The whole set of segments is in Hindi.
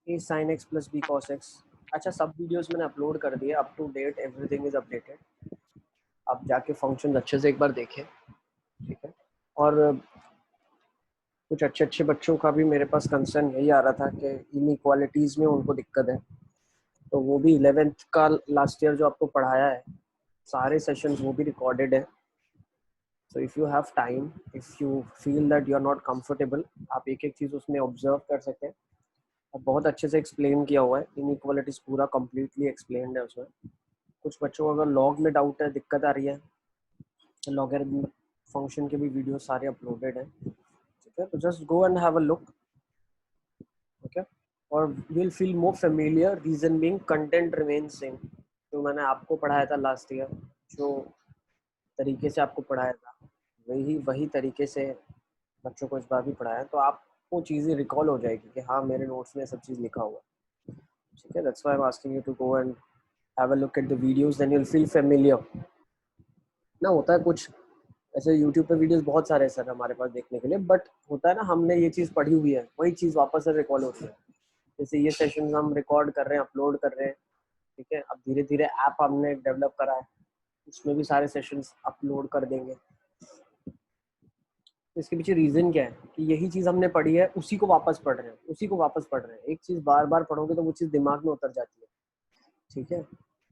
ए sine X plus B cos X. अच्छा, सब वीडियोस मैंने अपलोड कर दिए, up to date, everything is updated. आप जाके फंक्शन अच्छे से एक बार देखें, ठीक है। और कुछ अच्छे अच्छे बच्चों का भी मेरे पास कंसर्न यही आ रहा था कि इनइक्वालिटीज़ में उनको दिक्कत है, तो वो भी 11th का लास्ट ईयर जो आपको पढ़ाया है, सारे सेशंस वो भी रिकॉर्डेड है। So if you have time, if you feel that you are not comfortable, आप एक एक चीज़ उसमें ऑब्जर्व कर सकते हैं। और बहुत अच्छे से एक्सप्लेन किया हुआ है, इनइक्वालिटीज़ पूरा कम्प्लीटली एक्सप्लेन्ड है उसमें। कुछ बच्चों को अगर लॉग में डाउट है, दिक्कत आ रही है, तो लॉगरिथम फंक्शन के भी वीडियो सारे अपलोडेड हैं, ठीक है। तो just go and have a look, okay. और will feel more familiar, reason being content remain same. जो मैंने आपको पढ़ाया था लास्ट ईयर, जो तरीके से आपको पढ़ाया था, वही वही तरीके से बच्चों को इस बार भी पढ़ाया, तो आपको चीज़ें रिकॉल हो जाएगी कि हाँ मेरे नोट्स में सब चीज़ लिखा हुआ है, ठीक है। That's why I am asking you to go and have a look at the videos, then you will feel familiar ना। होता है कुछ ऐसे यूट्यूब पे वीडियोस बहुत सारे हैं सर हमारे पास देखने के लिए, बट होता है ना, हमने ये चीज़ पढ़ी हुई है, वही चीज़ वापस से रिकॉल होती है। जैसे ये सेशन हम रिकॉर्ड कर रहे हैं, अपलोड कर रहे हैं, ठीक है। अब धीरे धीरे ऐप हमने डेवलप करा है, उसमें भी सारे सेशंस अपलोड कर देंगे। तो इसके पीछे रीज़न क्या है कि यही चीज़ हमने पढ़ी है, उसी को वापस पढ़ रहे हैं, उसी को वापस पढ़ रहे हैं। एक चीज़ बार बार पढ़ोगे तो वो चीज़ दिमाग में उतर जाती है, ठीक है।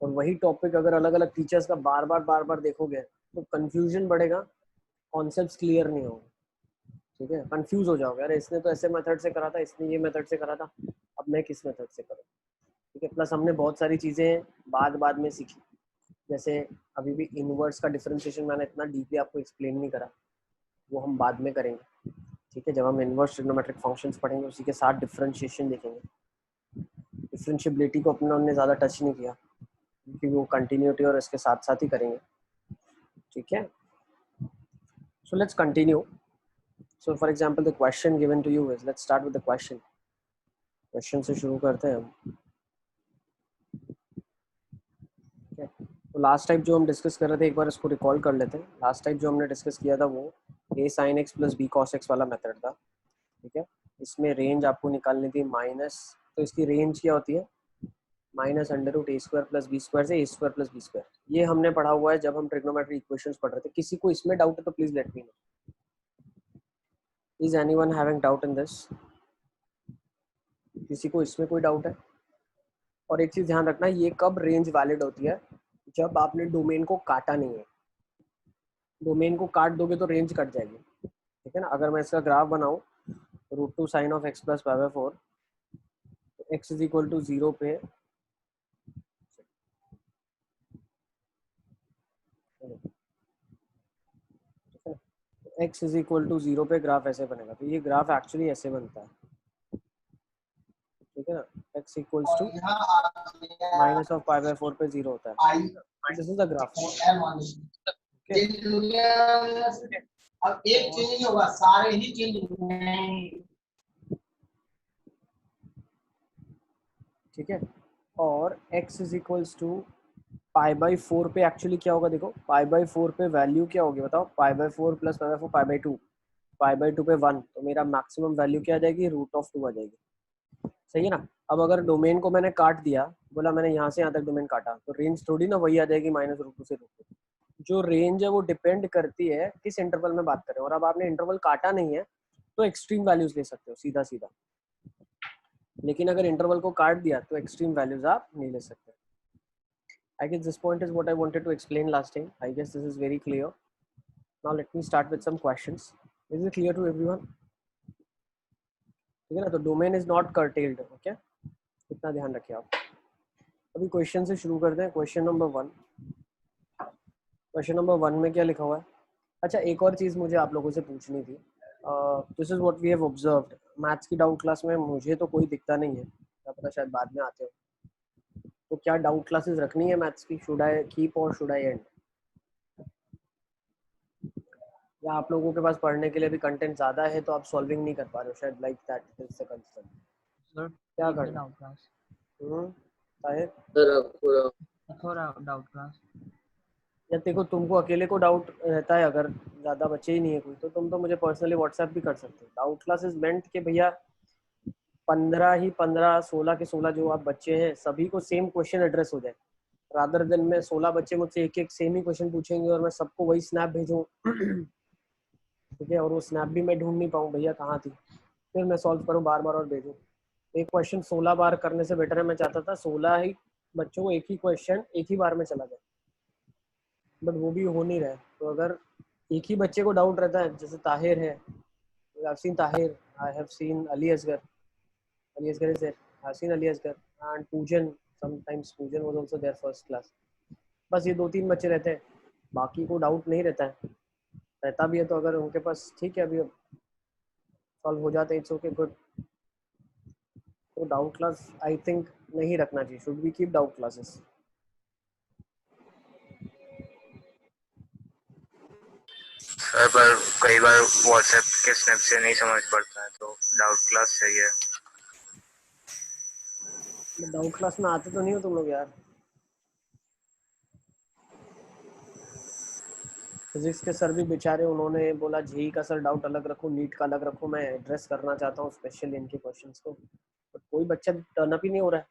और वही टॉपिक अगर अलग अलग टीचर्स का बार बार देखोगे तो कंफ्यूजन बढ़ेगा, कॉन्सेप्ट्स क्लियर नहीं होंगे, ठीक है। कंफ्यूज हो जाओगे, अरे इसने तो ऐसे मेथड से करा था, इसने ये मेथड से करा था, अब मैं किस मेथड से करूँ, ठीक है। प्लस हमने बहुत सारी चीज़ें बाद में सीखी, जैसे अभी भी इनवर्स का डिफरेंशिएशन मैंने इतना डीपली आपको एक्सप्लेन नहीं करा, वो हम बाद में करेंगे, ठीक है। जब हम इनवर्स ट्रिग्नोमेट्रिक फंक्शंस पढ़ेंगे, उसी के साथ डिफरेंशिएशन देखेंगे। डिफरेंशिएबिलिटी को अपने उन्होंने ज़्यादा टच नहीं किया, क्योंकि वो कंटिन्यूटी और इसके साथ साथ ही करेंगे, ठीक है। So let's continue. So for example the question given to you is, let's start with the question. Question से शुरू करते हैं हम, ठीक है। तो लास्ट टाइम जो हम डिस्कस कर रहे थे, एक बार इसको रिकॉल कर लेते हैं। लास्ट टाइम जो हमने डिस्कस किया था वो A sine X plus B cos X वाला मेथड था, ठीक है। इसमें रेंज आपको निकालनी थी माइनस, तो इसकी रेंज क्या होती है, माइनस अंडर रूट ए स्क्वायर प्लस बी स्क्वायर से ए स्क्वायर प्लस बी स्क्वायर। ये हमने पढ़ा हुआ है जब हम ट्रिग्नोमेट्री इक्वेशंस पढ़ रहे थे। किसी को इसमें डाउट है तो please let me no. Is anyone having doubt in this? किसी को इसमें कोई डाउट है? और एक चीज ध्यान रखना, ये कब रेंज वैलिड होती है, जब आपने डोमेन को काटा नहीं है। डोमेन को काट दोगे तो रेंज कट जाएगी, ठीक है ना। अगर मैं इसका ग्राफ बनाऊं, root two sine of X plus 5/4, तो एक्स इज इक्वल टू 0 पे, एक्स इज इक्वल टू 0 पे ग्राफ ऐसे बनेगा। तो ये ग्राफ एक्चुअली ऐसे बनता है, ठीक है ना। X equals to minus of 5/4 पे 0 होता है। This is the graph, okay. अब एक चेंज नहीं होगा, सारे ही चेंज होंगे, ठीक है। और x इज इक्वल्स टू π/4 पे एक्चुअली क्या होगा, देखो π/4 पे वैल्यू क्या होगी बताओ, π/4 प्लस π/4 π/2, π/2 पे 1, तो मेरा मैक्सिमम वैल्यू क्या आ जाएगी, √2 आ जाएगी, सही है ना। अब अगर डोमेन को मैंने काट दिया, बोला मैंने यहाँ से यहाँ तक डोमेन काटा, तो रेंज थोड़ी ना वही आ जाएगी -√2 से √2। जो रेंज है वो डिपेंड करती है किस इंटरवल में बात करें। और अब आपने इंटरवल काटा नहीं है तो एक्सट्रीम वैल्यूज ले सकते हो सीधा सीधा, लेकिन अगर इंटरवल को काट दिया तो एक्सट्रीम वैल्यूज आप नहीं ले सकते। I guess this point is what I wanted to explain last time. I guess this is very clear. Now let me start with some questions. Is it clear to everyone? ठीक है ना। तो domain is not curtailed, okay, इतना ध्यान रखिए आप। अभी क्वेश्चन से शुरू करते हैं। क्वेश्चन नंबर 1, क्वेश्चन नंबर 1 में क्या लिखा हुआ है। अच्छा, एक और चीज़ मुझे आप लोगों से पूछनी थी। This is what we have observed. Maths की डाउट क्लास में मुझे तो कोई दिखता नहीं है, क्या पता शायद बाद में आते हो। तो क्या डाउट क्लासेस रखनी है मैथ्स की? शुड आई कीप और शुड आई एंड? या आप लोगों के पास पढ़ने के लिए भी कंटेंट ज़्यादा है तो आप सॉल्विंग नहीं कर पा रहे हो शायद, like that is the concern. Sir क्या keep the करना? doubt class. ताहिर, थोड़ा डाउट क्लास. या देखो तुमको अकेले को डाउट रहता है, अगर ज़्यादा बच्चे ही नहीं है कोई, तो तुम तो मुझे पर्सनली व्हाट्सएप भी कर सकते हो। डाउट क्लास इज मेंट कि भैया 15 16 के 16 जो आप बच्चे हैं सभी को सेम क्वेश्चन एड्रेस हो जाए, रादर देन में 16 बच्चे मुझसे एक एक सेम ही क्वेश्चन पूछेंगे और मैं सबको वही स्नैप भेजूँ ठीक है, और वो स्नैप भी मैं ढूंढ नहीं पाऊँ भैया कहाँ थी, फिर मैं सॉल्व करूँ बार बार और भेजूँ। एक क्वेश्चन 16 बार करने से बेटर है, मैं चाहता था 16 ही बच्चों को एक ही क्वेश्चन एक ही बार में चला जाए, बट वो भी हो नहीं रहा है। तो अगर एक ही बच्चे को डाउट रहता है, जैसे ताहिर है, I've seen Tahir, I have seen Ali Asgar. Ali Asgar is there. I've seen Ali Asgar and Poojan. Sometimes Poojan was also there first class. बस ये 2-3 बच्चे रहते हैं, बाकी को डाउट नहीं रहता है, रहता भी है तो अगर उनके पास ठीक है अभी सॉल्व हो जाते हैं, इट्स ओके गुड। तो डाउट क्लास आई थिंक नहीं रखना चाहिए, should we keep doubt classes? Sir पर कई बार व्हाट्सएप के स्नैप से नहीं समझ पड़ता है तो डाउट क्लास चाहिए। डाउट क्लास में आते तो नहीं हो तुम लोग यार? फिजिक्स के सर भी बेचारे, उन्होंने बोला जेई का सर डाउट अलग रखो, नीट का अलग रखो, मैं एड्रेस करना चाहता हूँ स्पेशली इनके क्वेश्चंस को, बट कोई बच्चा टर्न अप ही नहीं हो रहा है।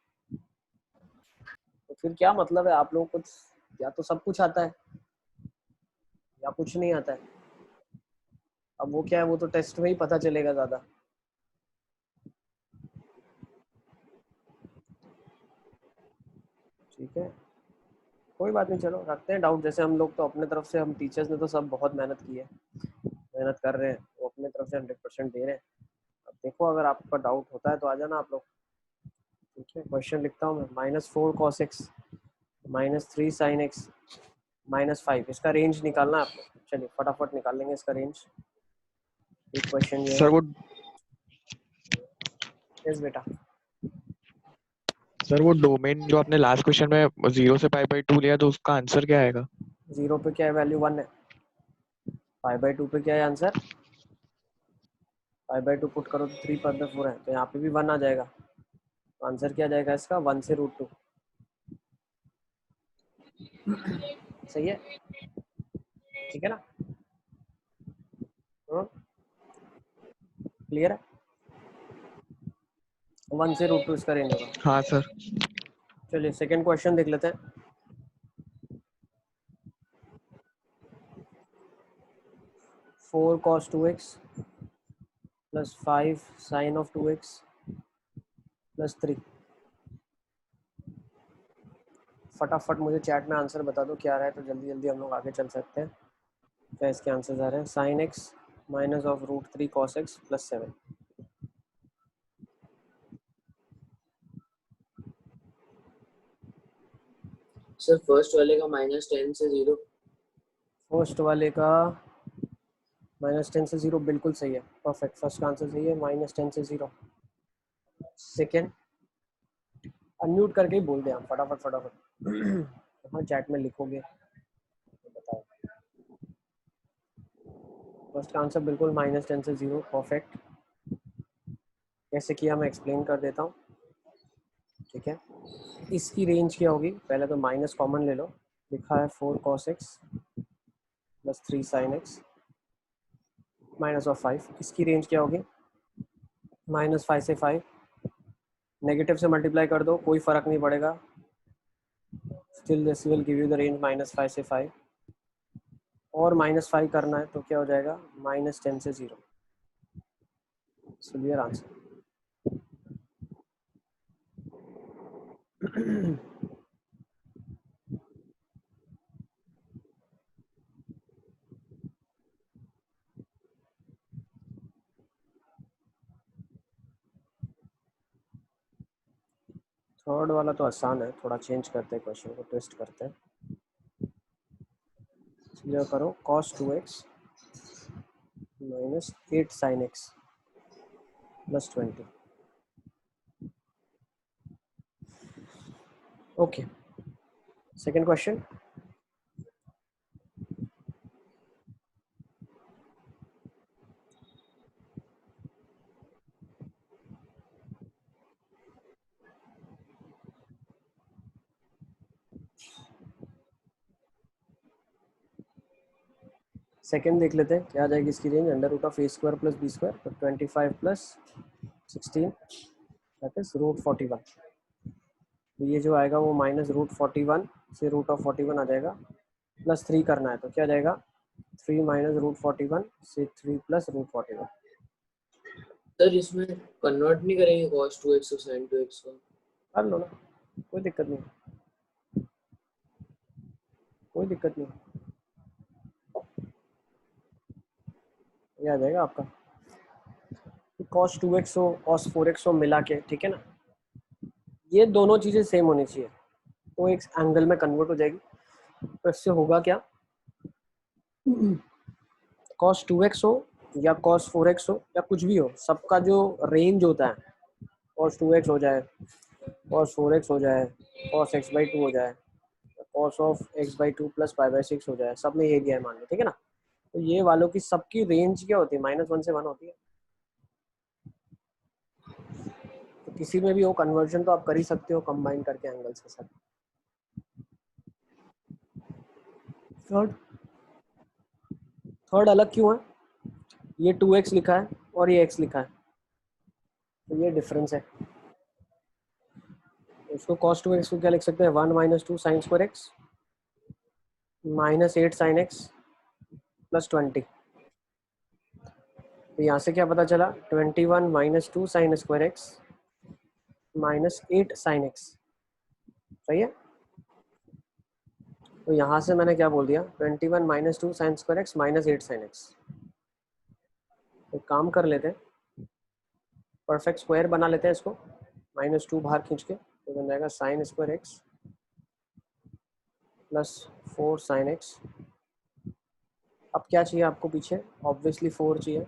तो फिर क्या मतलब है? आप लोग कुछ, या तो सब कुछ आता है या कुछ नहीं आता है। अब वो क्या है, वो तो टेस्ट में ही पता चलेगा ज़्यादा। ठीक है, कोई बात नहीं, चलो रखते हैं डाउट। जैसे हम लोग तो अपने तरफ से, हम टीचर्स ने तो सब बहुत मेहनत की है, मेहनत कर रहे हैं, वो अपने तरफ से 100% दे रहे हैं। अब देखो अगर आपका डाउट होता है तो आ जाना आप लोग। ठीक है, क्वेश्चन लिखता हूँ मैं। -4 cos x -3 sin x -5, इसका रेंज निकालना है आपको। चलिए फटाफट निकाल लेंगे इसका रेंज। एक क्वेश्चन ये सर है। वो यस बेटा। सर वो डोमेन जो आपने लास्ट क्वेश्चन में 0 से π/2 लिया तो उसका आंसर क्या आएगा? 0 पे क्या है वैल्यू? 1 है। π/2 पे क्या है आंसर? π/2 पुट करो तो 3 π/4 है, तो यहाँ पे भी 1 आ जाएगा। तो आंसर क्या आ जाएगा इसका? 1 से √2। सही है, ठीक है ना? क्लियर है? 1 से √2 इसका रेंज होगा। हाँ सर। चलिए सेकंड क्वेश्चन देख लेते हैं। Four cos 2x plus 5 sin of 2x plus 3। फटाफट मुझे चैट में आंसर बता दो क्या रहा है, तो जल्दी जल्दी हम लोग आगे चल सकते हैं। क्या इसके आंसर आ रहे हैं? sin x minus of √3 cos x plus 7। Sir first वाले का -10 से 0। फर्स्ट वाले का -10 से 0 बिल्कुल सही है, परफेक्ट। फर्स्ट का आंसर सही है, -10 से 0। सेकेंड, अनम्यूट करके ही बोल दें आप फटाफट फटाफट। हाँ चैट में लिखोगे तो बताओ। फर्स्ट का आंसर बिल्कुल -10 से 0, परफेक्ट। कैसे किया मैं एक्सप्लेन कर देता हूँ। ठीक है, इसकी रेंज क्या होगी? पहले तो माइनस कॉमन ले लो, लिखा है 4 cos x plus 3 sin x minus of 5। इसकी रेंज क्या होगी? -5 से 5, नेगेटिव से मल्टीप्लाई कर दो, कोई फर्क नहीं पड़ेगा, still this will give you the range -5 से 5। और -5 करना है तो क्या हो जाएगा? -10 से 0। Clear answer. थर्ड वाला तो आसान है, थोड़ा चेंज करते हैं, क्वेश्चन को ट्विस्ट करते हैं। क्लियर करो, cos 2x minus 8 sin x plus 20। Okay, second question. Second देख लेते हैं क्या आ जाएगी इसकी रेंज। √(a² + b² तो 25 + 16 दैट इज √41। तो ये जो आएगा वो -√41 से √41 आ जाएगा, +3 करना है तो क्या जाएगा 3 - √41 से 3 + √41। सर इसमें कन्वर्ट नहीं करेंगे cos 2x और sin 2x को? कर लो ना, कोई दिक्कत नहीं, कोई दिक्कत नहीं, ये आ जाएगा आपका cos 2x हो cos 4x हो मिला के, ठीक है ना। ये दोनों चीज़ें सेम होनी चाहिए तो एक एंगल में कन्वर्ट हो जाएगी। तो इससे होगा क्या, cos 2x हो या cos 4x हो या कुछ भी हो, सबका जो रेंज होता है cos 2x हो जाए, cos 4x हो जाए, cos x/2 हो जाए, cos of x/2 + π/6 हो जाए, सब में ये दिया है मान लो, ठीक है ना। तो ये वालों की सबकी रेंज क्या होती है -1 से 1 होती है। तो किसी में भी हो कन्वर्जन तो आप कर ही सकते हो कंबाइन करके एंगल्स के साथ। थर्ड अलग क्यों है, ये 2x लिखा है और ये x लिखा है, तो ये डिफरेंस है। इसको cos 2x को क्या लिख सकते हैं 1 - 2 sin square x -8 sin x + 20। तो यहाँ से क्या पता चला 21 - 2 sin square x -8 sin x, सही है। तो यहाँ से मैंने क्या बोल दिया 21 - 2 sin square x -8 sin x। तो काम कर लेते हैं, परफेक्ट स्क्वायर बना लेते हैं इसको, -2 बाहर खींच के, तो बन जाएगा sin square x + 4 sin x। अब क्या चाहिए आपको पीछे, ऑब्वियसली 4 चाहिए,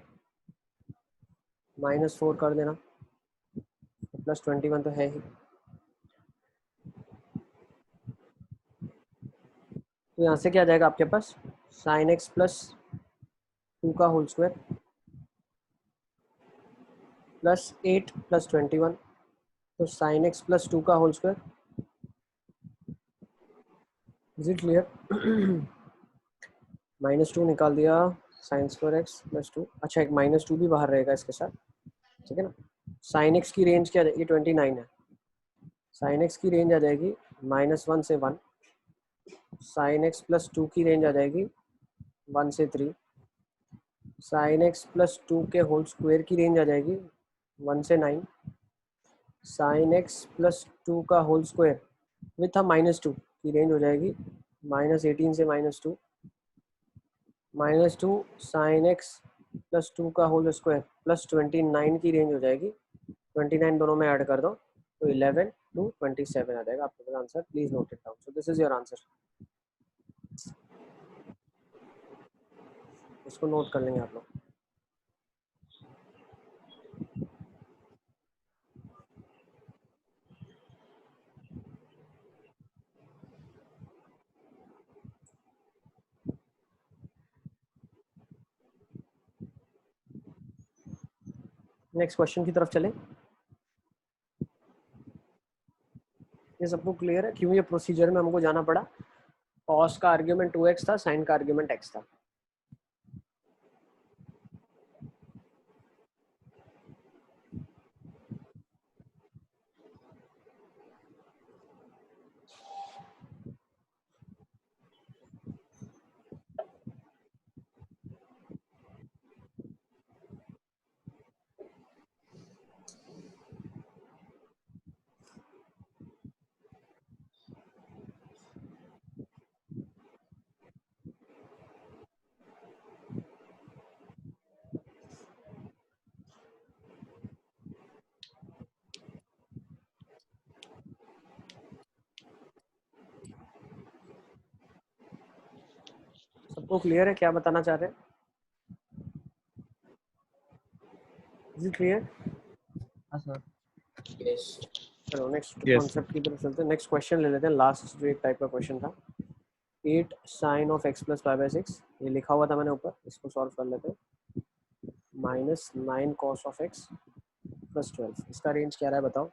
-4 कर देना, +21 तो है ही। तो यहाँ से क्या जाएगा आपके पास sin x + 2 का होल स्क्वायर +8 + 21, तो sin x + 2 का whole square. Is it clear? -2 निकाल दिया, sin स्क्वायर x + 2, अच्छा एक -2 भी बाहर रहेगा इसके साथ, ठीक है ना। sin x की रेंज क्या जाएगी 29 है, sin x की रेंज आ जाएगी -1 से 1, sin x + 2 की रेंज आ जाएगी 1 से 3, sin x + 2 के होल स्क्वायर की रेंज आ जाएगी 1 से 9, sin x + 2 का होल स्क्वायर विथ -2 की रेंज हो जाएगी -18 से -2, -2 sin x + 2 का होल स्क्वायर +29 की रेंज हो जाएगी, 29 दोनों में ऐड कर दो तो 11 to 27 आ जाएगा आपके पास answer. Please note it down. So this is your answer, इसको नोट कर लेंगे आप लोग। नेक्स्ट क्वेश्चन की तरफ चलें। ये सबको क्लियर है क्यों ये प्रोसीजर में हमको जाना पड़ा, cos का आर्ग्यूमेंट 2x था, sin का आर्ग्यूमेंट x था। सबको क्लियर है क्या बताना चाह रहे हैं? Is it clear? हाँ सर। Yes. चलो नेक्स्ट Yes. कॉन्सेप्ट की तरफ चलते हैं, नेक्स्ट क्वेश्चन ले लेते हैं, लास्ट जो एक टाइप का क्वेश्चन था 8 sin of x + 5/6, ये लिखा हुआ था मैंने ऊपर, इसको सॉल्व कर लेते हैं। -9 cos of x + 12, इसका रेंज क्या रहा है बताओ।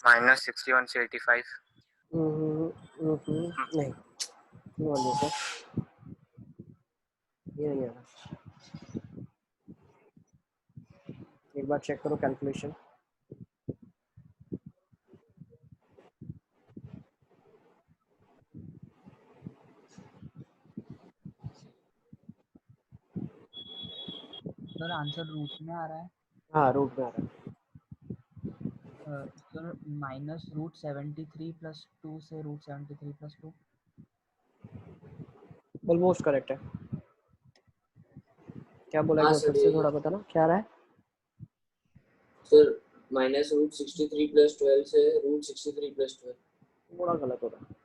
-61 से 85। नहीं क्यों वाले सर ये नहीं आ रहा, एक बार चेक करो कैलकुलेशन। सर आंसर रूट में आ रहा है। हाँ रूट में आ रहा है। सर -√73 + 2 से √73 + 2। ऑलमोस्ट करेक्ट है। क्या बोला एक हाँ बार सर फिर से थोड़ा बताना क्या रहा है। सर -√63 + 12 से √63 + 12। थोड़ा गलत हो रहा है,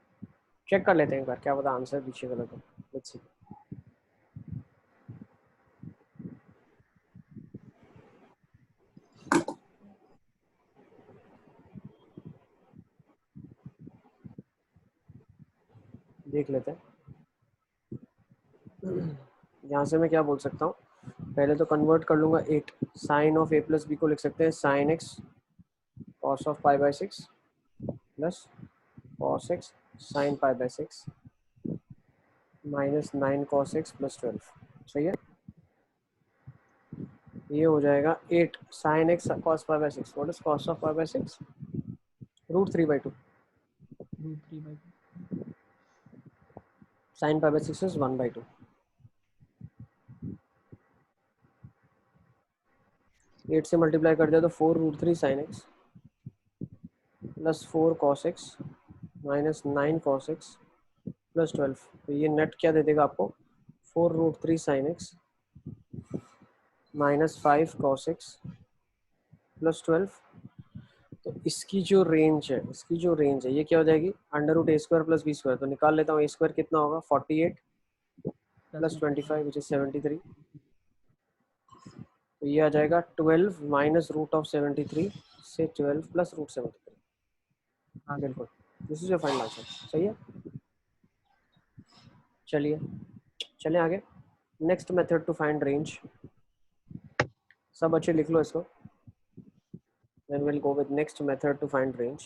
चेक कर लेते हैं एक बार, क्या पता आंसर पीछे गलत हो। Let's see. देख लेते हैं। यहाँ से मैं क्या बोल सकता हूँ, पहले तो कन्वर्ट कर लूँगा 8 साइन ऑफ a + b को लिख सकते हैं sin x cos of π/6 plus cos x sin π/6 -9 cos x + 12। सही है, ये हो जाएगा 8 sin x cos π/6। What is cos of π/6? √3/2। √3/2। sin π/6 is 1/2। 8 से मल्टीप्लाई कर दिया तो 4√3 sin x plus 4 cos x -9 cos x + 12। तो ये नेट क्या दे देगा आपको, 4√3 sin x -5 cos x + 12। तो इसकी जो रेंज है ये क्या हो जाएगी, √a² + b²। तो निकाल लेता हूँ, a² कितना होगा 48 + 25 विच इज 73। तो ये आ जाएगा 12 -√73 से 12 + √73। हाँ बिल्कुल, this is your final answer. सही है, चलिए आगे। Next method to find range. सब अच्छे लिख लो इसको। Then we'll go with next method to find range.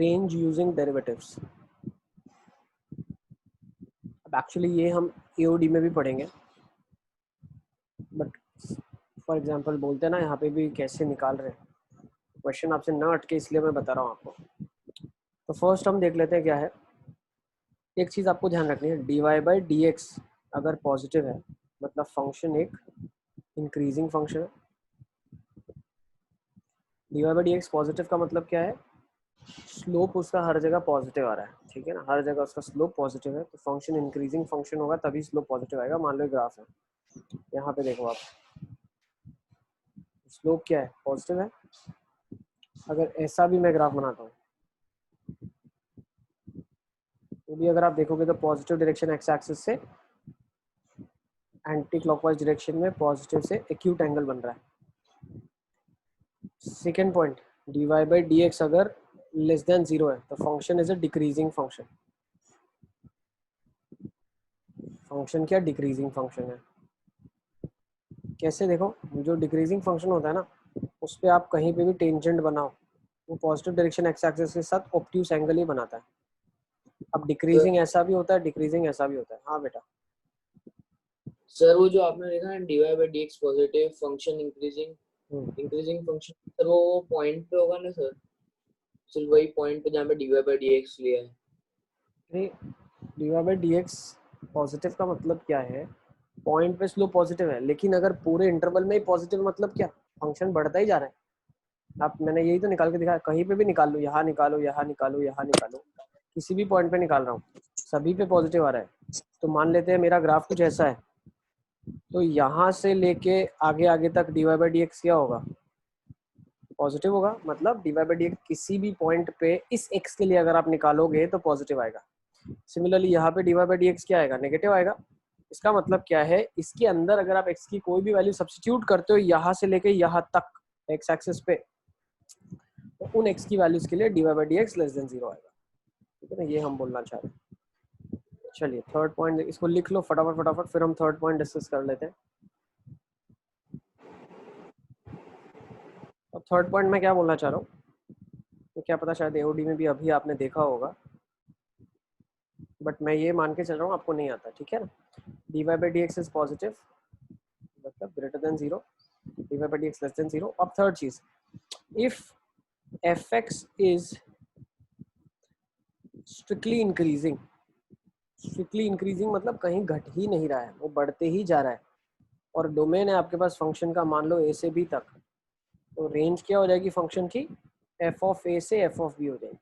Range using derivatives. अब एक्चुअली ये हम AOD में भी पढ़ेंगे, बट फॉर एग्जांपल बोलते हैं ना, यहाँ पे भी कैसे निकाल रहे हैं, क्वेश्चन आपसे ना अटके इसलिए मैं बता रहा हूँ आपको। तो फर्स्ट हम देख लेते हैं क्या है। एक चीज़ आपको ध्यान रखनी है, dy/dx अगर पॉजिटिव है मतलब फंक्शन एक इंक्रीजिंग फंक्शन है। dy/dx पॉजिटिव का मतलब क्या है, स्लोप उसका हर जगह पॉजिटिव आ रहा है, ठीक है ना, हर जगह उसका स्लोप पॉजिटिव है। तो फंक्शन इंक्रीजिंग फंक्शन होगा तभी स्लोप पॉजिटिव आएगा। मान लो ग्राफ है, यहाँ पे देखो आप, स्लोप क्या है, पॉजिटिव है। अगर ऐसा भी मैं ग्राफ बनाता हूँ तो भी अगर आप देखोगे तो पॉजिटिव डायरेक्शन एक्स एक्सिस से एंटी क्लॉकवाइज डायरेक्शन में पॉजिटिव से एक्यूट एंगल बन रहा है। सेकेंड पॉइंट, dy/dx अगर <0 है तो function is a decreasing function. Function क्या, डिक्रीजिंग फंक्शन है। कैसे, देखो जो डिक्रीजिंग फंक्शन होता है ना, उस पर आप कहीं पे भी टेंजेंट बनाओ, वो पॉजिटिव डायरेक्शन एक्स एक्सिस के साथ ऑब्ट्यूस एंगल ही बनाता है। अब डिक्रीजिंग ऐसा भी होता है, डिक्रीजिंग ऐसा भी होता है। हाँ बेटा, सर वो जो आपने लिखा है dy/dx positive function increasing function, sir वो पॉइंट पे होगा ना सर, सिर्फ वही पॉइंट पे जहाँ पे dy/dx लिया है। नहीं, dy/dx पॉजिटिव का मतलब क्या है, पॉइंट पे स्लोप पॉजिटिव है, लेकिन अगर पूरे इंटरवल में ही पॉजिटिव मतलब क्या, फंक्शन बढ़ता ही जा रहा है। आप, मैंने यही तो निकाल के दिखाया, कहीं पे भी निकाल लो, यहाँ निकालो, यहाँ निकालो, यहाँ निकालो, किसी भी पॉइंट पे निकाल रहा हूँ, सभी पे पॉजिटिव आ रहा है। तो मान लेते हैं मेरा ग्राफ कुछ ऐसा है, तो यहाँ से लेके आगे आगे तक dy/dx क्या होगा, पॉजिटिव होगा। मतलब dy/dx किसी भी पॉइंट पे इस x के लिए अगर आप निकालोगे तो पॉजिटिव आएगा। सिमिलरली यहाँ पे dy/dx क्या आएगा, नेगेटिव आएगा। इसका मतलब क्या है, इसके अंदर अगर आप x की कोई भी वैल्यू सब्स्टिट्यूट करते हो यहाँ से लेके यहाँ तक x एक्सिस पे, तो उन x की वैल्यूज के लिए dy/dx <0 आएगा। ठीक है ना, ये हम बोलना चाह रहे हैं। चलिए थर्ड पॉइंट इसको लिख लो फटाफट फटाफट, फिर हम थर्ड पॉइंट डिस्कस कर लेते हैं। अब थर्ड पॉइंट में क्या बोलना चाह रहा हूँ, तो क्या पता शायद एओडी में भी अभी आपने देखा होगा, बट मैं ये मान के चल रहा हूँ आपको नहीं आता, ठीक है ना। dy by dx is positive, मतलब greater than 0, dy by dx less than 0। अब थर्ड चीज, if fx is strictly increasing, strictly increasing मतलब कहीं घट ही नहीं रहा है, वो बढ़ते ही जा रहा है, और डोमेन है आपके पास फंक्शन का मान लो a से b तक, तो रेंज क्या हो जाएगी फंक्शन की, f ऑफ a से f ऑफ b हो जाएगी।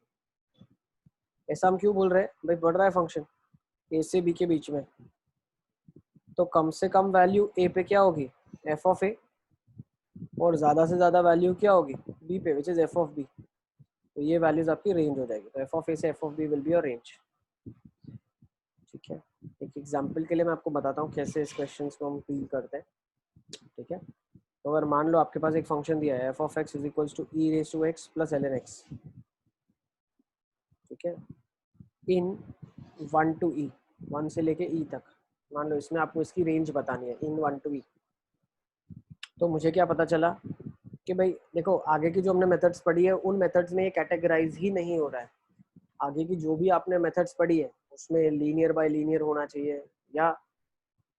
ऐसा हम क्यों बोल रहे हैं भाई, बढ़ रहा है फंक्शन a से b के बीच में, तो कम से कम वैल्यू a पे क्या होगी, f ऑफ a, और ज़्यादा से ज़्यादा वैल्यू क्या होगी b पे, which is f of b। तो ये वैल्यूज आपकी रेंज हो जाएगी, तो f ऑफ a से f of b will be your range. ठीक है, एक एग्जांपल के लिए मैं आपको बताता हूँ कैसे इस क्वेश्चन को हम डील करते हैं। ठीक है, तो अगर मान लो आपके पास एक फंक्शन दिया है f of x is equals to e raise to x plus ln x, ठीक है, इन 1 टू e, 1 से लेके e तक, मान लो इसमें आपको इसकी रेंज बतानी है इन 1 टू e। तो मुझे क्या पता चला कि भाई देखो आगे की जो हमने मेथड्स पढ़ी है उन मेथड्स में ये कैटेगराइज ही नहीं हो रहा है। आगे की जो भी आपने मेथड्स पढ़ी है उसमें लीनियर बाय लीनियर होना चाहिए, या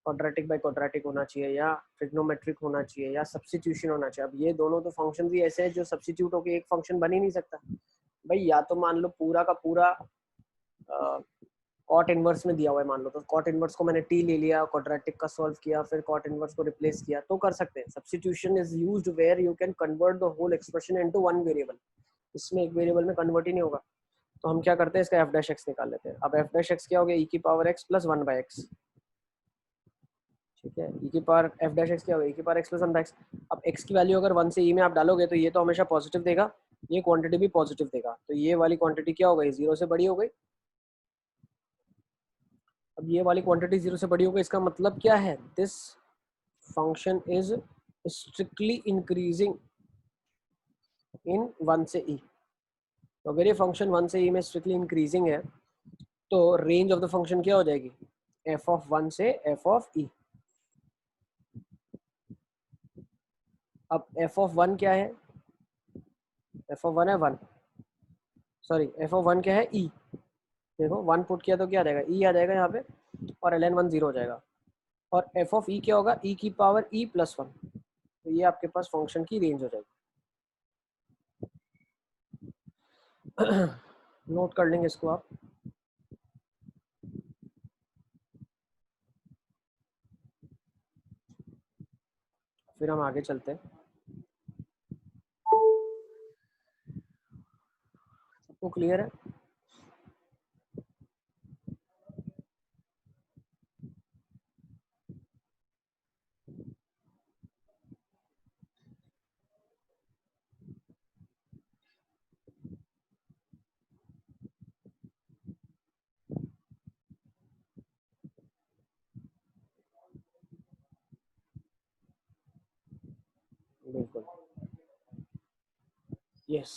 क्वाड्रेटिक बाय क्वाड्रेटिक होना चाहिए, या ट्रिग्नोमेट्रिक होना चाहिए, या सब्स्टिट्यूशन होना चाहिए। अब ये दोनों तो फंक्शन भी ऐसे हैं जो सब्स्टिट्यूट होकर एक फंक्शन बन ही नहीं सकता भाई। या तो मान लो पूरा का पूरा कॉट इनवर्स में दिया हुआ है मान लो, तो कॉट इनवर्स को मैंने टी ले लिया, क्वाड्रेटिक का सॉल्व किया, फिर कॉट इनवर्स को रिप्लेस किया, तो कर सकते हैं। Substitution is used where you can convert the whole expression into one variable, इसमें एक वेरिएबल में कन्वर्ट ही नहीं होगा। तो हम क्या करते हैं, इसका एफ डैश एक्स निकाल लेते हैं। अब एफ डैश एक्स क्या हो गया, ई की power x plus 1 by x. ठीक है, ई की पावर एफ डैश एक्स क्या हो गया, ई की power x plus 1 by x. अब एक्स की वैल्यू अगर 1 से ई में आप डालोगे तो ये तो हमेशा पॉजिटिव देगा, ये क्वांटिटी भी पॉजिटिव देगा, तो ये वाली क्वांटिटी क्या हो गई, 0 से बड़ी हो गई। अब ये वाली क्वांटिटी 0 से बड़ी हो गई, इसका मतलब क्या है, this function is strictly increasing in 1 से ई। तो अगर ये फंक्शन 1 से ई में स्ट्रिक्टली इंक्रीजिंग है तो रेंज ऑफ द फंक्शन क्या हो जाएगी, एफ ऑफ 1 से एफ ऑफ ई। अब एफ ऑफ 1 क्या है, एफ ऑफ 1 है 1, सॉरी एफ ऑफ 1 क्या है ई। देखो 1 पुट किया तो क्या आ जाएगा, ई आ जाएगा यहाँ पे, और ln 1 0 हो जाएगा, और एफ ऑफ ई क्या होगा, ई की पावर ई प्लस 1। तो ये आपके पास फंक्शन की रेंज हो जाएगी। नोट कर लेंगे इसको आप। फिर हम आगे चलते हैं। सबको क्लियर है? बिल्कुल, यस।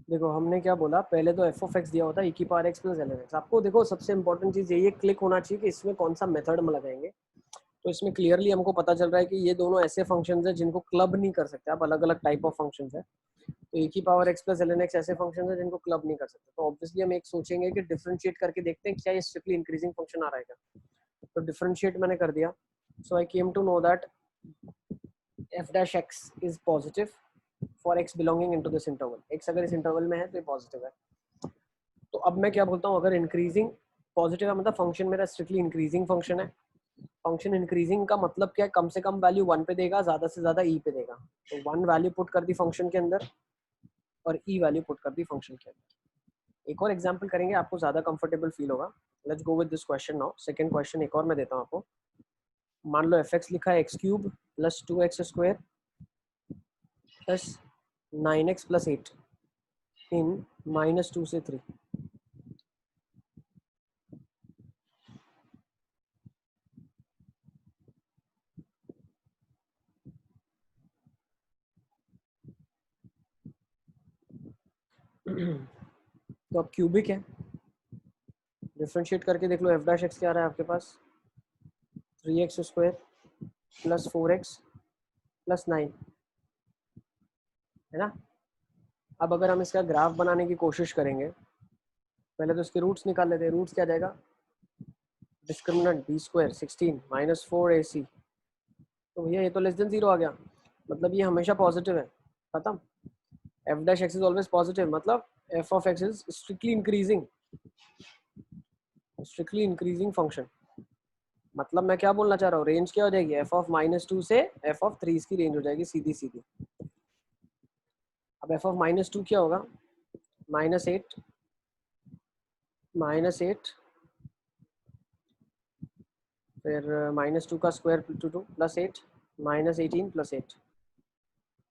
देखो हमने क्या बोला, पहले तो एफ ऑफ एक्स दिया होता है ई की power x plus ln x। आपको देखो सबसे इंपॉर्टेंट चीज ये क्लिक होना चाहिए कि इसमें कौन सा मेथड हम लगाएंगे। तो इसमें क्लियरली हमको पता चल रहा है कि ये दोनों ऐसे फंक्शंस हैं जिनको क्लब नहीं कर सकते आप, अलग अलग टाइप ऑफ फंक्शंस है। तो ई की power x plus ln x ऐसे फंक्शंस है जिनको क्लब नहीं कर सकते। तो ऑब्वियसली हम एक सोचेंगे कि डिफरेंशिएट करके देखते हैं क्या ये स्ट्रिक्टली इंक्रीजिंग फंक्शन आ रहा है क्या। तो डिफरेंशिएट मैंने कर दिया, so I came to know that f dash x is positive for x belonging into this interval। x अगर इस इंटरवल में है तो ये पॉजिटिव है। तो अब मैं क्या बोलता हूँ, अगर इंक्रीजिंग पॉजिटिव है मतलब फंक्शन मेरा स्ट्रिक्टली इंक्रीजिंग फंक्शन है। फंक्शन इंक्रीजिंग का मतलब क्या है, कम से कम वैल्यू 1 पे देगा, ज्यादा से ज्यादा e पे देगा। तो 1 वैल्यू पुट कर दी फंक्शन के अंदर और e वैल्यू पुट कर दी फंक्शन के अंदर। एक और एग्जांपल करेंगे, आपको ज्यादा कंफर्टेबल फील होगा। Let's go with this question now. Second question एक और मैं देता हूँ आपको। मान लो fx लिखा है x cube plus 2x square plus 9x plus 8 इन -2 से 3। तो अब क्यूबिक है, डिफ्रेंशिएट करके देख लो एफ डैश एक्स क्या आ रहा है आपके पास 3x square plus 4x plus 9 है ना। अब अगर हम इसका ग्राफ बनाने की कोशिश करेंगे, पहले तो इसके रूट्स निकाल लेते हैं। रूट्स क्या जाएगा, discriminant B square 16 minus 4ac, तो भैया ये तो लेस देन 0 आ गया, मतलब ये हमेशा पॉजिटिव है, खत्म। F dash X is always positive, मतलब F of X is strictly increasing function. मतलब मैं क्या बोलना चाह रहा हूँ, रेंज क्या हो जाएगी, एफ ऑफ -2 से एफ ऑफ 3 की रेंज हो जाएगी सीधी सीधी। अब एफ ऑफ -2 क्या होगा, -8 फिर -2 का स्क्वायर टू 2 प्लस 8 -18 प्लस 8,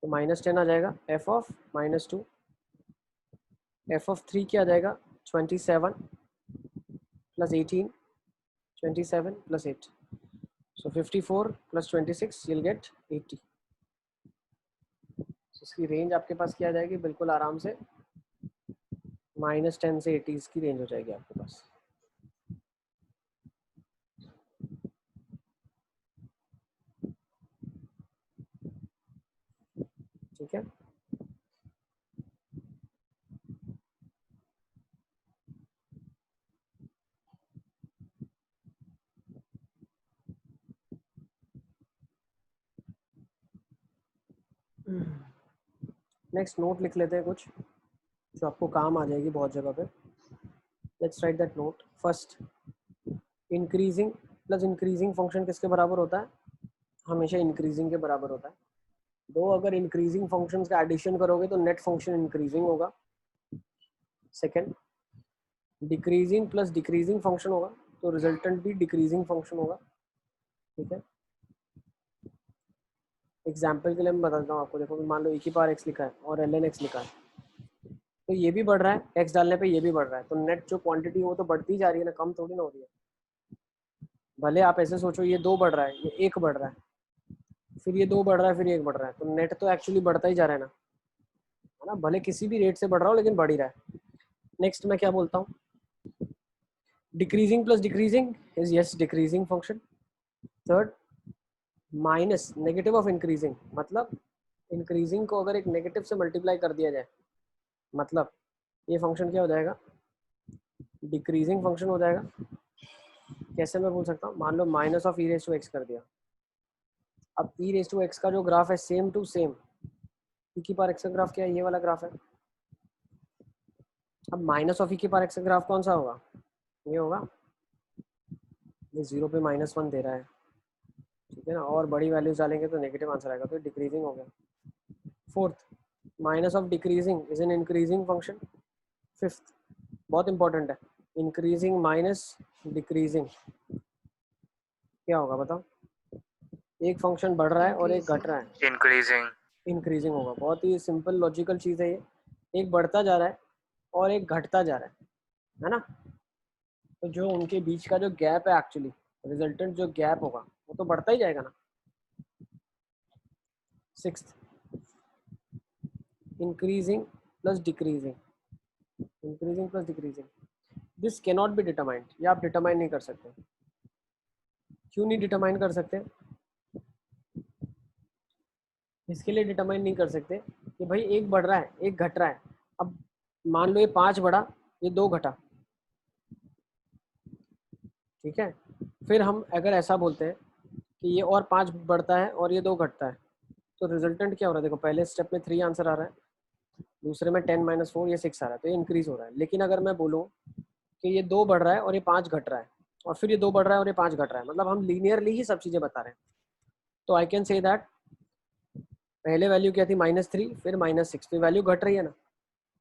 तो -10 आ जाएगा एफ ऑफ -2। एफ ऑफ 3 क्या आ जाएगा 27 plus 18, 27 plus 8, so 54 plus 26 you'll get 80। so इसकी रेंज आपके पास क्या आ जाएगी, बिल्कुल आराम से -10 से 80 की रेंज हो जाएगी आपके पास। ठीक है, नेक्स्ट नोट लिख लेते हैं कुछ जो आपको काम आ जाएगी बहुत जगह पे। Let's write that note. First, increasing plus increasing function किसके बराबर होता है, हमेशा इंक्रीजिंग के बराबर होता है। दो अगर इंक्रीजिंग फंक्शंस का एडिशन करोगे तो नेट फंक्शन इंक्रीजिंग होगा। Second, decreasing plus decreasing function होगा तो रिजल्टेंट भी डिक्रीजिंग फंक्शन होगा। ठीक है, एग्जाम्पल के लिए मैं बताता हूँ आपको। देखो मान लो e की पावर x लिखा है और ln x लिखा है, तो ये भी बढ़ रहा है, x डालने पे ये भी बढ़ रहा है, तो नेट जो क्वांटिटी है वो तो बढ़ती ही जा रही है ना, कम थोड़ी ना हो रही है। भले आप ऐसे सोचो ये 2 बढ़ रहा है, ये 1 बढ़ रहा है, फिर ये 2 बढ़ रहा है, फिर 1 बढ़ रहा है, तो नेट तो एक्चुअली बढ़ता ही जा रहा है ना, भले किसी भी रेट से बढ़ रहा हो लेकिन बढ़ ही रहा है। नेक्स्ट मैं क्या बोलता हूँ, decreasing plus decreasing is yes decreasing function. Third, minus negative of increasing, मतलब इंक्रीजिंग को अगर एक नेगेटिव से मल्टीप्लाई कर दिया जाए, मतलब ये फंक्शन क्या हो जाएगा, डिक्रीजिंग फंक्शन हो जाएगा। कैसे मैं बोल सकता हूँ, मान लो minus of E raise to X कर दिया, अब ई रेज टू एक्स का जो ग्राफ है सेम टू सेम ई की पावर एक्स का ग्राफ क्या है, ये वाला ग्राफ है। अब माइनस ऑफ ई की पावर एक्स का ग्राफ कौन सा होगा, ये होगा, ये 0 पे -1 दे रहा है, ठीक है ना, और बड़ी वैल्यूज डालेंगे तो नेगेटिव आंसर आएगा, तो डिक्रीजिंग हो गया। Fourth, minus of decreasing is an increasing function. Fifth, बहुत इंपॉर्टेंट है, इंक्रीजिंग माइनस डिक्रीजिंग क्या होगा बताओ, एक फंक्शन बढ़ रहा है और एक घट रहा है, इंक्रीजिंग होगा। बहुत ही सिंपल लॉजिकल चीज़ है ये, एक बढ़ता जा रहा है और एक घटता जा रहा है ना, तो जो उनके बीच का जो गैप है एक्चुअली रिजल्टेंट जो गैप होगा वो तो बढ़ता ही जाएगा ना। Sixth, increasing plus decreasing, increasing plus decreasing, this can not be determined, ये आप डिटरमाइन नहीं कर सकते। क्यों नहीं डिटरमाइन कर सकते, इसके लिए डिटरमाइन नहीं कर सकते कि भाई एक बढ़ रहा है एक घट रहा है। अब मान लो ये 5 बढ़ा ये 2 घटा, ठीक है, फिर हम अगर ऐसा बोलते हैं कि ये और 5 बढ़ता है और ये 2 घटता है, तो रिजल्टेंट क्या हो रहा है, देखो पहले स्टेप में 3 आंसर आ रहा है, दूसरे में 10 - 4 ये 6 आ रहा है, तो ये इंक्रीज हो रहा है। लेकिन अगर मैं बोलूँ कि ये 2 बढ़ रहा है और ये 5 घट रहा है, और फिर ये 2 बढ़ रहा है और ये 5 घट रहा है, मतलब हम लीनियरली ही सब चीज़ें बता रहे हैं, तो आई कैन से दैट पहले वैल्यू क्या थी -3 फिर -6, तो वैल्यू घट रही है ना,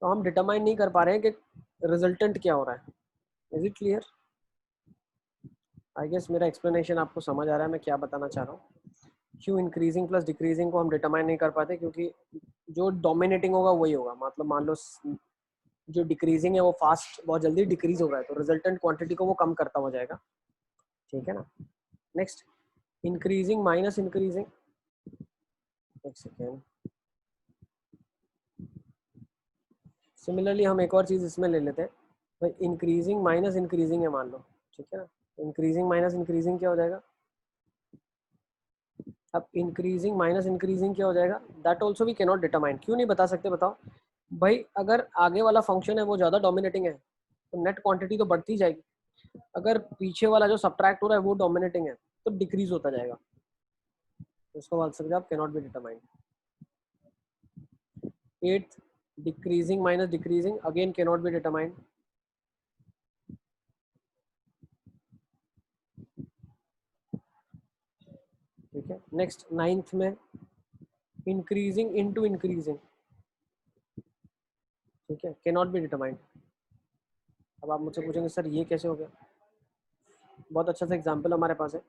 तो हम डिटरमाइन नहीं कर पा रहे हैं कि रिजल्टेंट क्या हो रहा है। Is it clear? I guess मेरा एक्सप्लेनेशन आपको समझ आ रहा है मैं क्या बताना चाह रहा हूँ। क्यों इंक्रीजिंग प्लस डिक्रीजिंग को हम डिटरमाइन नहीं कर पाते, क्योंकि जो डोमिनेटिंग होगा वही होगा। मतलब मान लो जो डिक्रीजिंग है वो फास्ट बहुत जल्दी डिक्रीज हो रहा है, तो रिजल्टेंट क्वांटिटी को वो कम करता हो जाएगा, ठीक है ना। नेक्स्ट, इंक्रीजिंग माइनस इंक्रीजिंग, एक सेकेंड, सिमिलरली हम एक और चीज़ इसमें ले लेते हैं भाई, इंक्रीजिंग माइनस इंक्रीजिंग है मान लो, ठीक है ना। इंक्रीजिंग माइनस इंक्रीजिंग क्या हो जाएगा? अब इंक्रीजिंग माइनस इंक्रीजिंग क्या हो जाएगा? That also we can not determine. क्यों नहीं बता सकते बताओ भाई? अगर आगे वाला फंक्शन है वो ज़्यादा डोमिनेटिंग है तो नेट क्वांटिटी तो बढ़ती जाएगी, अगर पीछे वाला जो सब्ट्रैक्ट हो रहा है वो डोमिनेटिंग है तो डिक्रीज होता जाएगा। तो इसको बोल सकते हैं आप can not be determined. 8th, decreasing minus decreasing again can not be determined. ठीक है। नेक्स्ट 9th में इंक्रीजिंग इनटू इंक्रीजिंग, ठीक है, कैन नॉट बी डिटरमाइंड। अब आप मुझसे पूछेंगे सर ये कैसे हो गया? बहुत अच्छा सा एग्जांपल हमारे पास है।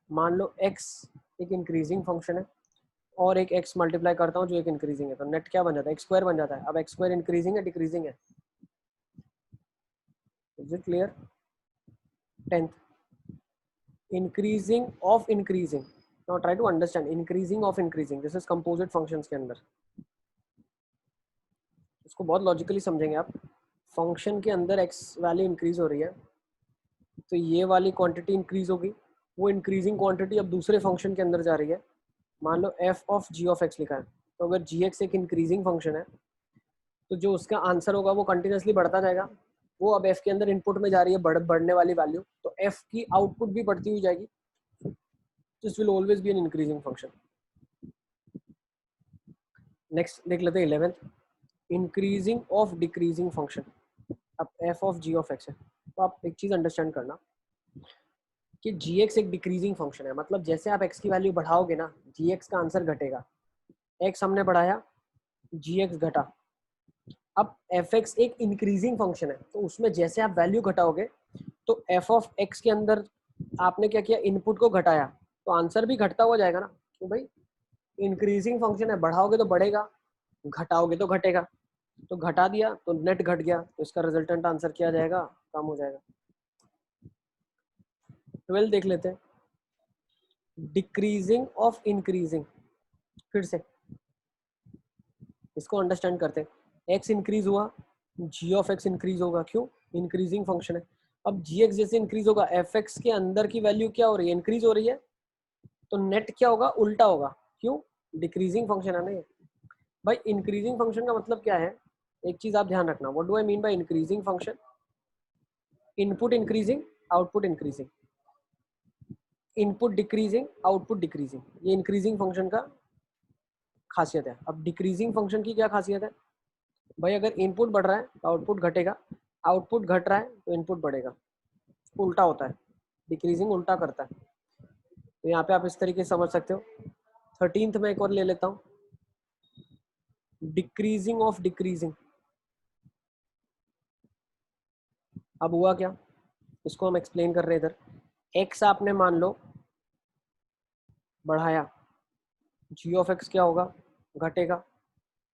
मान लो x एक इंक्रीजिंग फंक्शन है और एक x मल्टीप्लाई करता हूँ जो एक इंक्रीजिंग है, तो नेट क्या बन जाता है? x² बन जाता है। अब x² इंक्रीजिंग है डिक्रीजिंग है? Is it clear? 10th, increasing of increasing. Now try to understand increasing of increasing, this is composite functions के अंदर। इसको बहुत लॉजिकली समझेंगे आप। फंक्शन के अंदर x वैल्यू इंक्रीज हो रही है तो ये वाली क्वांटिटी इंक्रीज होगी, वो इंक्रीजिंग क्वांटिटी अब दूसरे फंक्शन के अंदर जा रही है। मान लो f of g of x लिखा है, तो अगर gx एक इंक्रीजिंग फंक्शन है तो जो उसका आंसर होगा वो कंटिन्यूसली बढ़ता जाएगा। वो अब f के अंदर इनपुट में जा रही है बढ़ने वाली वैल्यू, तो f की आउटपुट भी बढ़ती हुई जाएगी। This will always be an increasing function. Next देख लेते हैं 11th, increasing of decreasing function. अब f of g of x है, तो आप एक चीज़ अंडरस्टैंड करना कि gx एक डिक्रीजिंग फंक्शन है, मतलब जैसे आप x की वैल्यू बढ़ाओगे ना gx का आंसर घटेगा। x हमने बढ़ाया, gx घटा। अब fx एक इंक्रीजिंग फंक्शन है तो उसमें जैसे आप वैल्यू घटाओगे तो f ऑफ x के अंदर आपने क्या किया? इनपुट को घटाया, तो आंसर भी घटता हुआ जाएगा ना। तो भाई इंक्रीजिंग फंक्शन है, बढ़ाओगे तो बढ़ेगा, घटाओगे तो घटेगा। तो घटा दिया तो नेट घट गया, तो इसका रिजल्टेंट आंसर क्या आ जाएगा? कम हो जाएगा। 12 देख लेते हैं, डिक्रीजिंग ऑफ इंक्रीजिंग। फिर से इसको अंडरस्टैंड करते हैं। x इंक्रीज हुआ, g ऑफ x इंक्रीज होगा, क्यों? इंक्रीजिंग फंक्शन है। अब gx जैसे इंक्रीज होगा, fx के अंदर की वैल्यू क्या हो रही है? इंक्रीज हो रही है, तो नेट क्या होगा? उल्टा होगा, क्यों? डिक्रीजिंग फंक्शन है ना ये। भाई इंक्रीजिंग फंक्शन का मतलब क्या है? एक चीज आप ध्यान रखना, what do I mean by increasing function? Input increasing, output increasing, input decreasing, output decreasing, ये इंक्रीजिंग फंक्शन का खासियत है। अब डिक्रीजिंग फंक्शन की क्या खासियत है? भाई अगर इनपुट बढ़ रहा है तो आउटपुट घटेगा, आउटपुट घट रहा है तो इनपुट बढ़ेगा, उल्टा होता है। डिक्रीजिंग उल्टा करता है। तो यहाँ पे आप इस तरीके से समझ सकते हो। 13th में एक और ले लेता हूँ, डिक्रीजिंग ऑफ डिक्रीजिंग। अब हुआ क्या, इसको हम एक्सप्लेन कर रहे हैं इधर। एक्स आपने मान लो बढ़ाया, जी ऑफ एक्स क्या होगा? घटेगा।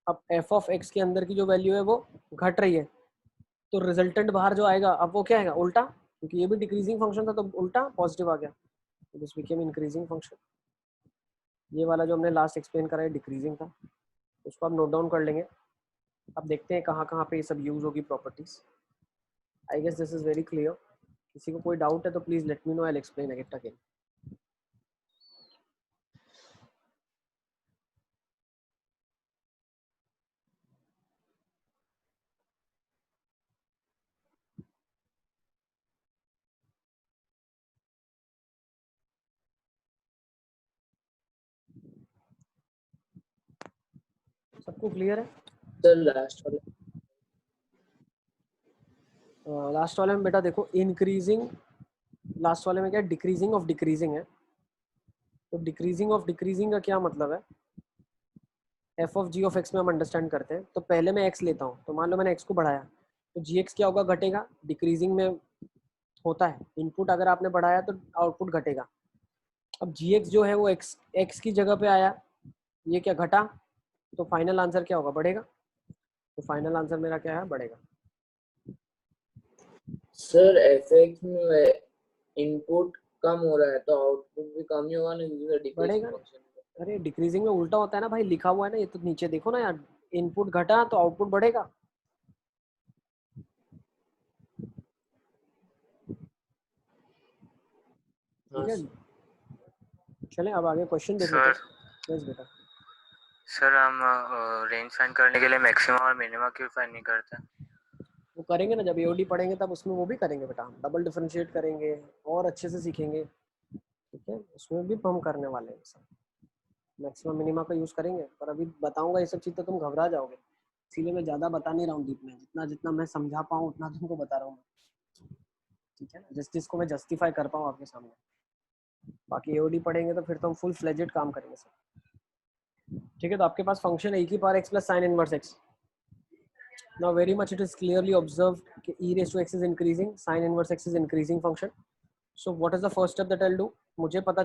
अब एफ ऑफ एक्स के अंदर की जो वैल्यू है वो घट रही है, तो रिजल्टेंट बाहर जो आएगा अब वो क्या आएगा? उल्टा, क्योंकि ये भी डिक्रीजिंग फंक्शन था तो उल्टा पॉजिटिव आ गया, तो दिस बिकेम इंक्रीजिंग फंक्शन। ये वाला जो हमने लास्ट एक्सप्लेन करा है डिक्रीजिंग था, उसको आप नोट डाउन कर लेंगे। अब देखते हैं कहाँ कहाँ पे ये सब यूज होगी properties. I guess this is very clear. किसी को कोई डाउट है तो please let me know, I will explain again. सबको क्लियर है? सर लास्ट वाला लास्ट वाले में बेटा देखो इंक्रीजिंग, लास्ट वाले में क्या डिक्रीजिंग ऑफ डिक्रीजिंग है। तो डिक्रीजिंग ऑफ डिक्रीजिंग का क्या मतलब है? F of g of x में हम अंडरस्टैंड करते हैं। तो पहले मैं एक्स लेता हूँ, तो मान लो मैंने एक्स को बढ़ाया तो जी एक्स क्या होगा? घटेगा। डिक्रीजिंग में होता है, इनपुट अगर आपने बढ़ाया तो आउटपुट घटेगा। अब जी एक्स जो है वो एक्स एक्स की जगह पे आया, ये क्या घटा, तो फाइनल आंसर क्या होगा? बढ़ेगा। तो फाइनल आंसर मेरा क्या है? बढ़ेगा। सर एफएक्स में इनपुट कम हो रहा है तो आउटपुट भी कम ही होगा ना, क्योंकि डिक्रीजिंग बढ़ेगा। फंक्शन। अरे डिक्रीजिंग में उल्टा होता है ना भाई, लिखा हुआ है ना, ये तो नीचे देखो ना यार, इनपुट घटा तो आउटपुट बढ़ेगा। हाँ ठीक है, चलें अब आगे क्वेश्चन देख सर लेते हैं। यस बेटा। सर हम रेंज फाइंड करने के लिए मैक्सिमम और मिनिमम क्यों फाइंड नहीं करते? वो करेंगे ना, जब एओडी पढ़ेंगे तब उसमें वो भी करेंगे बेटा, हम डबल डिफरेंशिएट करेंगे और अच्छे से सीखेंगे। ठीक है, उसमें भी हम करने वाले हैं सब, मैक्सिमम मिनिमा का यूज़ करेंगे। पर अभी बताऊंगा ये सब चीज़ तो तुम घबरा जाओगे, इसीलिए मैं ज़्यादा बता नहीं रहा हूँ डीप में, जितना जितना मैं समझा पाऊँ उतना तुमको बता रहा हूँ। ठीक है ना, जिस चीज़ को मैं जस्टिफाई कर पाऊँ आपके सामने। बाकी एओडी पढ़ेंगे तो फिर तो हम फुल फ्लेजेड काम करेंगे सब। ठीक है, तो आपके पास फंक्शन है e की power x plus sine inverse x। Now very much it is clearly observed कि e raised to x is increasing, sin inverse x is increasing function. So what is the first step that I'll do? मुझे पता